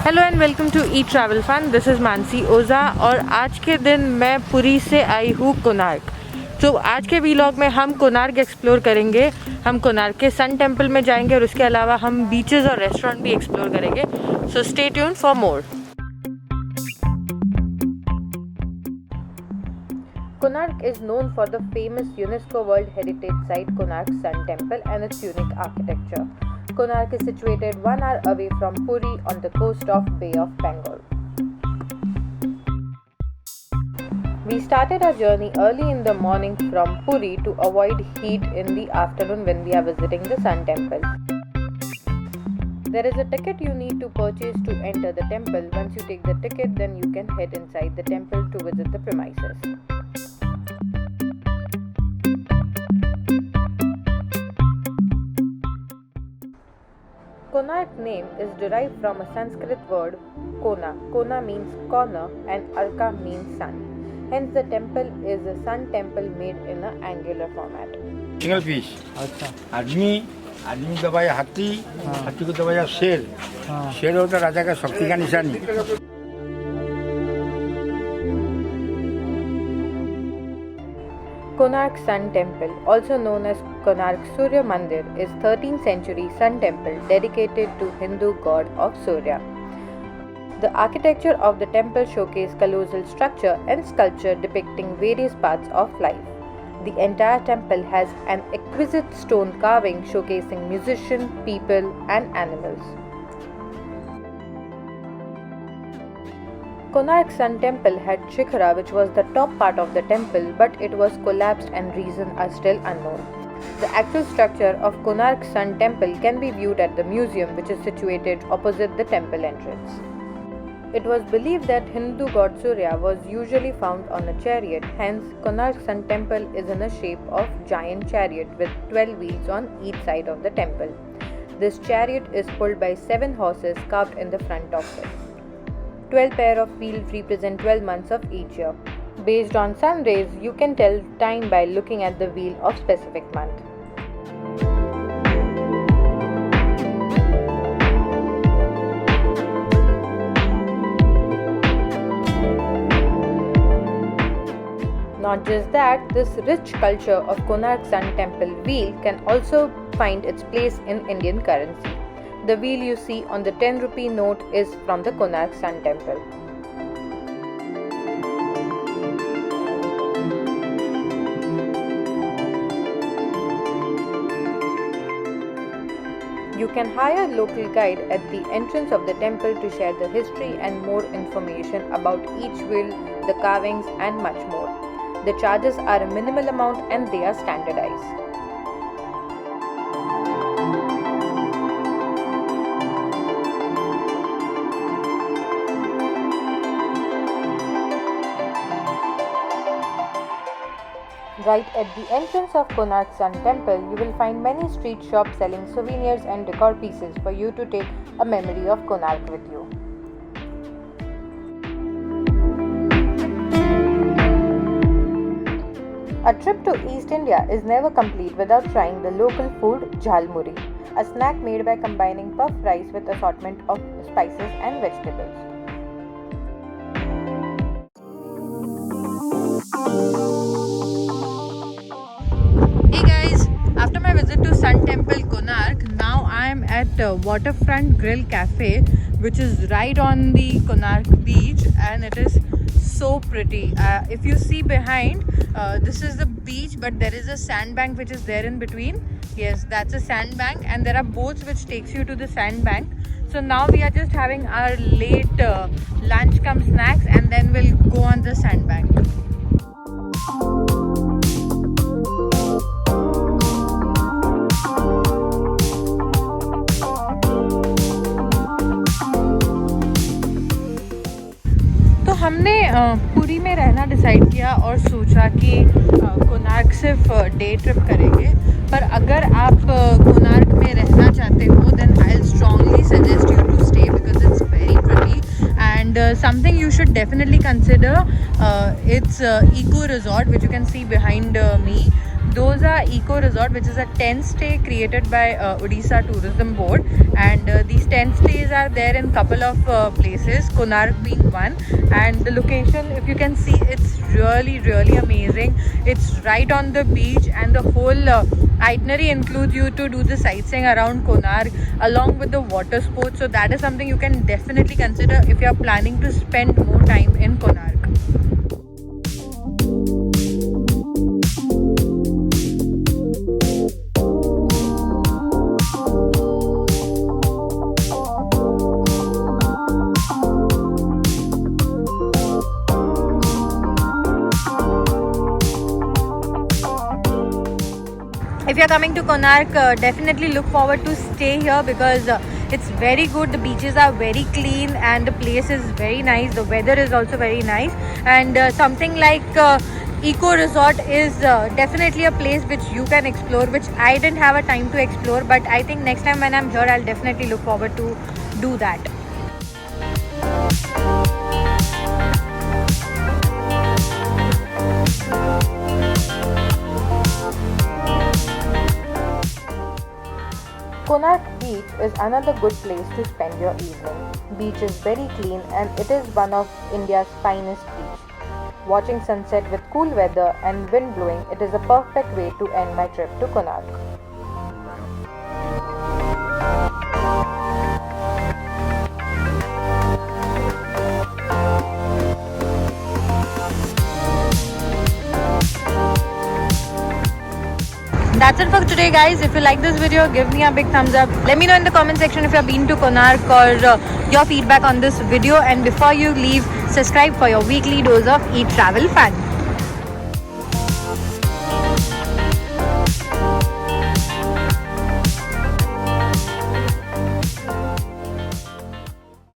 Hello and welcome to E travel fun. This is Mansi Ojha और आज के दिन मैं पुरी से आई हूँ कोणार्क। तो आज के वीलॉग में हम कोणार्क एक्सप्लोर करेंगे। हम कोणार्क के सन टेम्पल में जाएंगे और उसके अलावा हम बीचेस और रेस्टोरेंट भी एक्सप्लोर करेंगे। So stay tuned for more. Konark is known for the famous UNESCO World Heritage Site Konark Sun Temple and its unique architecture. Konark is situated 1 hour away from Puri on the coast of Bay of Bengal. We started our journey early in the morning from Puri to avoid heat in the afternoon when we are visiting the Sun Temple. There is a ticket you need to purchase to enter the temple. Once you take the ticket, then you can head inside the temple to visit the premises. Konark name is derived from a Sanskrit word Kona. Kona means corner and Arka means sun. Hence the temple is a sun temple made in an angular format. Single piece. अच्छा। आदमी दबाया हाथी, हाथी को दबाया शेर। शेर होता राजा का शक्ति का निशानी। Konark Sun Temple, also known as Konark Surya Mandir, is 13th century sun temple dedicated to Hindu god of Surya. The architecture of the temple showcases colossal structure and sculpture depicting various parts of life. The entire temple has an exquisite stone carving showcasing musicians, people, and animals. Konark Sun Temple had Shikhara, which was the top part of the temple, but it was collapsed and reasons are still unknown. The actual structure of Konark Sun Temple can be viewed at the museum, which is situated opposite the temple entrance. It was believed that Hindu god Surya was usually found on a chariot, hence Konark Sun Temple is in the shape of giant chariot with 12 wheels on each side of the temple. This chariot is pulled by 7 horses carved in the front of it. 12 pair of wheels represent 12 months of each year. Based on sun rays, you can tell time by looking at the wheel of specific month. Not just that, this rich culture of Konark Sun Temple wheel can also find its place in Indian currency. The wheel you see on the 10 rupee note is from the Konark Sun Temple. You can hire a local guide at the entrance of the temple to share the history and more information about each wheel, the carvings, and much more. The charges are a minimal amount and they are standardized. Right at the entrance of Konark Sun Temple, you will find many street shops selling souvenirs and decor pieces for you to take a memory of Konark with you. A trip to East India is never complete without trying the local food jhalmuri, a snack made by combining puffed rice with assortment of spices and vegetables. Hey guys, after my visit to Sun Temple Konark, now I am at Waterfront Grill Cafe, which is right on the Konark beach, and it is so pretty. If you see behind, this is the beach, but there is a sandbank which is there in between. Yes, that's a sandbank, and there are boats which takes you to the sandbank. So now we are just having our late lunch cum snacks, and then we'll go on the sandbank. हमने पुरी में रहना decide किया और सोचा कि कोणार्क सिर्फ day trip करेंगे, पर अगर आप कोणार्क में रहना चाहते हो then I will strongly suggest you to stay because it's very pretty and something you should definitely consider. It's eco resort which you can see behind me. Those are Eco Resort, which is a tent stay created by Odisha Tourism Board, and these tent stays are there in couple of places, Konark being one. And the location, if you can see, it's really amazing. It's right on the beach, and the whole itinerary includes you to do the sightseeing around Konark along with the water sports. So that is something you can definitely consider if you are planning to spend more time in Konark. If you are coming to Konark, definitely look forward to stay here because it's very good. The beaches are very clean and the place is very nice. The weather is also very nice, and something like Eco Resort is definitely a place which you can explore, which I didn't have a time to explore, but I think next time when I'm here, I'll definitely look forward to do that. Konark Beach is another good place to spend your evening. Beach is very clean and it is one of India's finest beach. Watching sunset with cool weather and wind blowing, it is a perfect way to end my trip to Konark. That's it for today, guys. If you like this video, give me a big thumbs up. Let me know in the comment section if you have been to Konark or your feedback on this video. And before you leave, subscribe for your weekly dose of Eat Travel Fun.